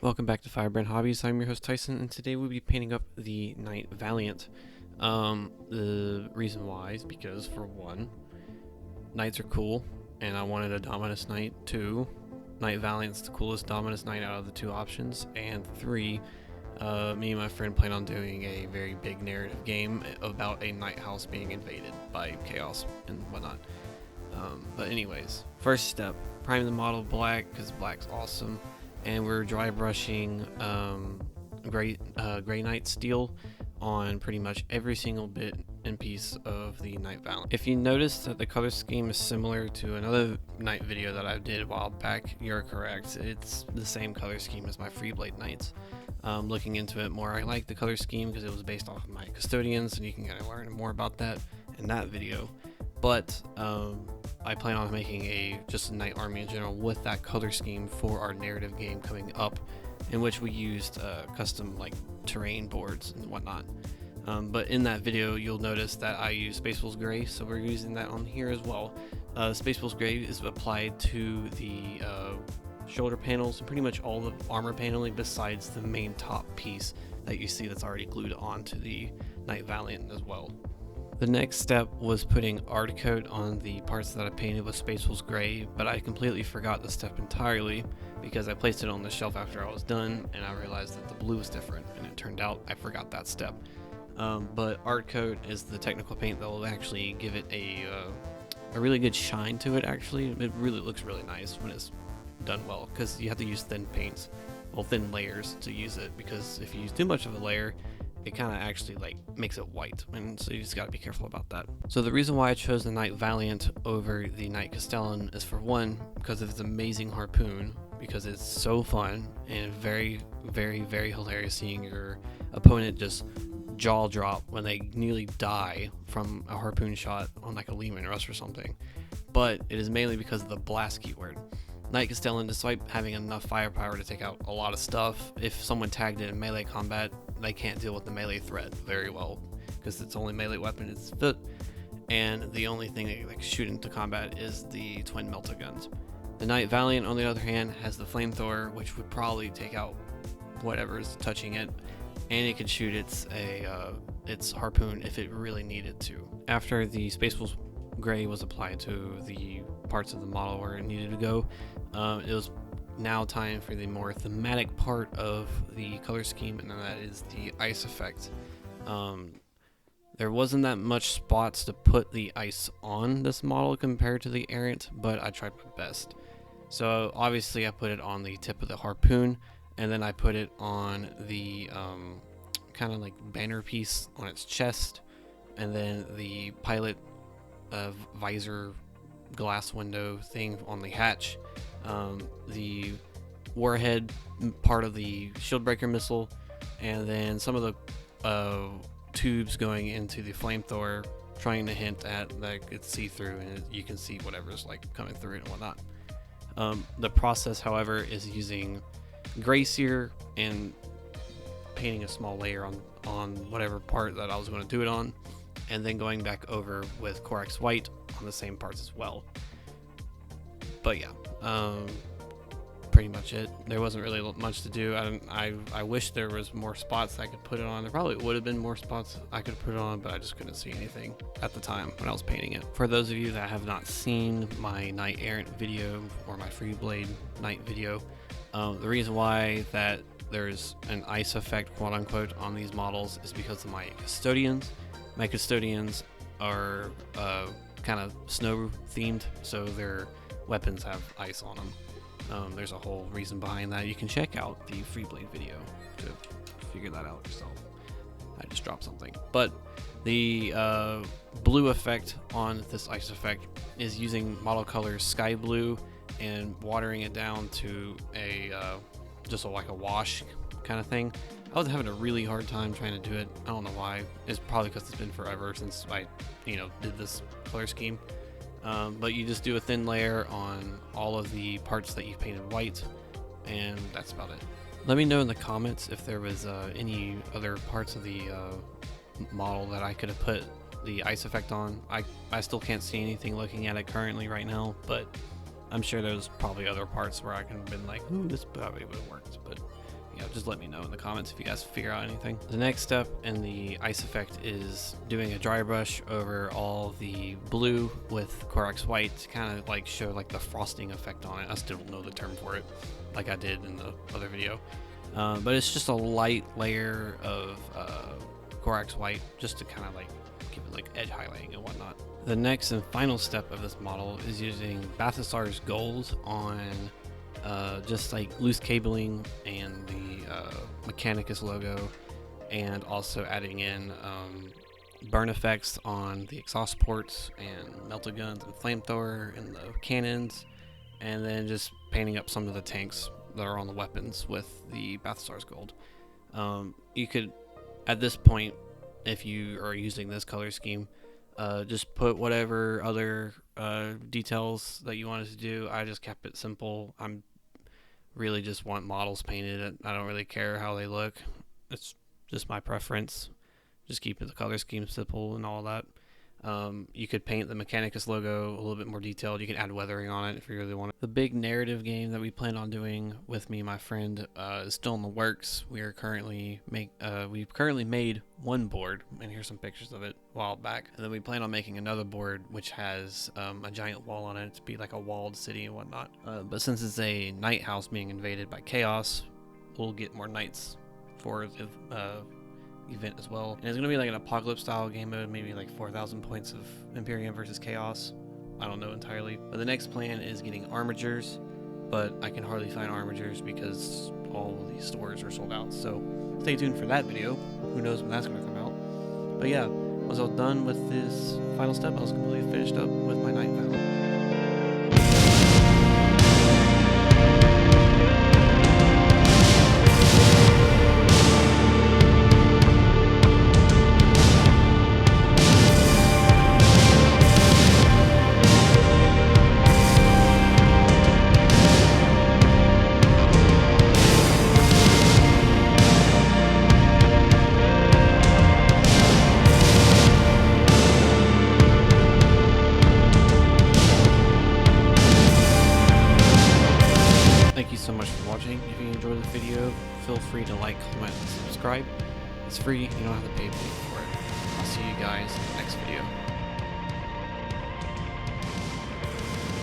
Welcome back to Firebrand Hobbies. I'm your host Tyson, and today we'll be painting up the Knight Valiant. The reason why is because, for one, Knights are cool, and I wanted a Dominus Knight. 2, Knight Valiant's the coolest Dominus Knight out of the two options, and 3, me and my friend plan on doing a very big narrative game about a Knight house being invaded by chaos and whatnot. But anyways, first step, prime the model black because black's awesome. And we're dry brushing gray Knight steel on pretty much every single bit and piece of the Knight Valiant. If you notice that the color scheme is similar to another Knight video that I did a while back, you're correct. It's the same color scheme as my Freeblade Knights. Looking into it more, I like the color scheme because it was based off of my custodians, and you can kind of learn more about that in that video. But I plan on making just a Knight army in general with that color scheme for our narrative game coming up, in which we used custom terrain boards and whatnot. But in that video, you'll notice that I use Space Wolves Gray, so we're using that on here as well. Space Wolves Gray is applied to the shoulder panels and pretty much all the armor paneling besides the main top piece that you see that's already glued onto the Knight Valiant as well. The next step was putting art coat on the parts that I painted with Space Wolves Gray, but I completely forgot the step entirely because I placed it on the shelf after I was done, and I realized that the blue was different, and it turned out I forgot that step. But art coat is the technical paint that will actually give it a really good shine to it. Actually, it really looks really nice when it's done well, because you have to use thin layers to use it, because if you use too much of a layer, it kind of actually makes it white, and so you just got to be careful about that. So the reason why I chose the Knight Valiant over the Knight Castellan is, for one, because of its amazing harpoon, because it's so fun and very, very, very hilarious seeing your opponent just jaw drop when they nearly die from a harpoon shot on a Lehman Russ or something. But it is mainly because of the blast keyword. Knight Castellan, despite having enough firepower to take out a lot of stuff, if someone tagged it in melee combat, they can't deal with the melee threat very well, because its only melee weapon is foot, and the only thing that can shoot into combat is the twin melta guns. The Knight Valiant, on the other hand, has the flamethrower, which would probably take out whatever is touching it, and it could shoot its harpoon if it really needed to. After the Space Wolves Gray was applied to the parts of the model where it needed to go, it was now time for the more thematic part of the color scheme, and that is the ice effect. There wasn't that much spots to put the ice on this model compared to the Errant, but I tried my best. So obviously I put it on the tip of the harpoon, and then I put it on the kind of banner piece on its chest, and then the pilot visor glass window thing on the hatch, the warhead part of the shield breaker missile, and then some of the tubes going into the flamethrower, trying to hint at it's see-through and you can see whatever's coming through it and whatnot. The process, however, is using gray sear and painting a small layer on whatever part that I was going to do it on, and then going back over with Corax White on the same parts as well. But yeah, pretty much it. There wasn't really much to do. I wish there was more spots I could put it on. There probably would have been more spots I could put it on, but I just couldn't see anything at the time when I was painting it. For those of you that have not seen my Knight Errant video or my Freeblade Knight video, the reason why that there's an ice effect, quote unquote, on these models is because of my custodians. My custodians are kind of snow themed, so their weapons have ice on them. There's a whole reason behind that. You can check out the Freeblade video to figure that out yourself. I just dropped something. But the blue effect on this ice effect is using model colors sky blue and watering it down to a like a wash kind of thing. I was having a really hard time trying to do it. I don't know why. It's probably because it's been forever since I, did this color scheme. But you just do a thin layer on all of the parts that you've painted white, and that's about it. Let me know in the comments if there was any other parts of the model that I could have put the ice effect on. I still can't see anything looking at it currently right now, but I'm sure there's probably other parts where I can have been like, ooh, this probably would have worked, but just let me know in the comments if you guys figure out anything. The next step in the ice effect is doing a dry brush over all the blue with Corax white to kind of like show like the frosting effect on it. I still don't know the term for it like I did in the other video. But it's just a light layer of Corax white just to kind of like give it like edge highlighting and whatnot. The next and final step of this model is using Balthasar's gold on just like loose cabling and the Mechanicus logo, and also adding in burn effects on the exhaust ports and melta guns and flamethrower and the cannons, and then just painting up some of the tanks that are on the weapons with the Balthasar's gold. You could, at this point, if you are using this color scheme, just put whatever other details that you wanted to do. I just kept it simple. I'm really just want models painted. I don't really care how they look. It's just my preference. Just keep the color scheme simple and all that. You could paint the Mechanicus logo a little bit more detailed. You can add weathering on it if you really want it. The big narrative game that we plan on doing with me and my friend is still in the works. We've currently made one board, and here's some pictures of it a while back. And then we plan on making another board which has a giant wall on it to be like a walled city and whatnot. But since it's a night house being invaded by chaos, we'll get more knights for the event as well. And it's gonna be like an apocalypse style game mode, maybe like 4,000 points of Imperium versus Chaos. I don't know entirely. But the next plan is getting armigers, but I can hardly find armigers because all of these stores are sold out. So stay tuned for that video. Who knows when that's gonna come out. But yeah, once I was done with this final step, I was completely finished up with my Knight Valiant. Thank you so much for watching. If you enjoyed the video, feel free to like, comment, and subscribe. It's free, you don't have to pay for it. I'll see you guys in the next video.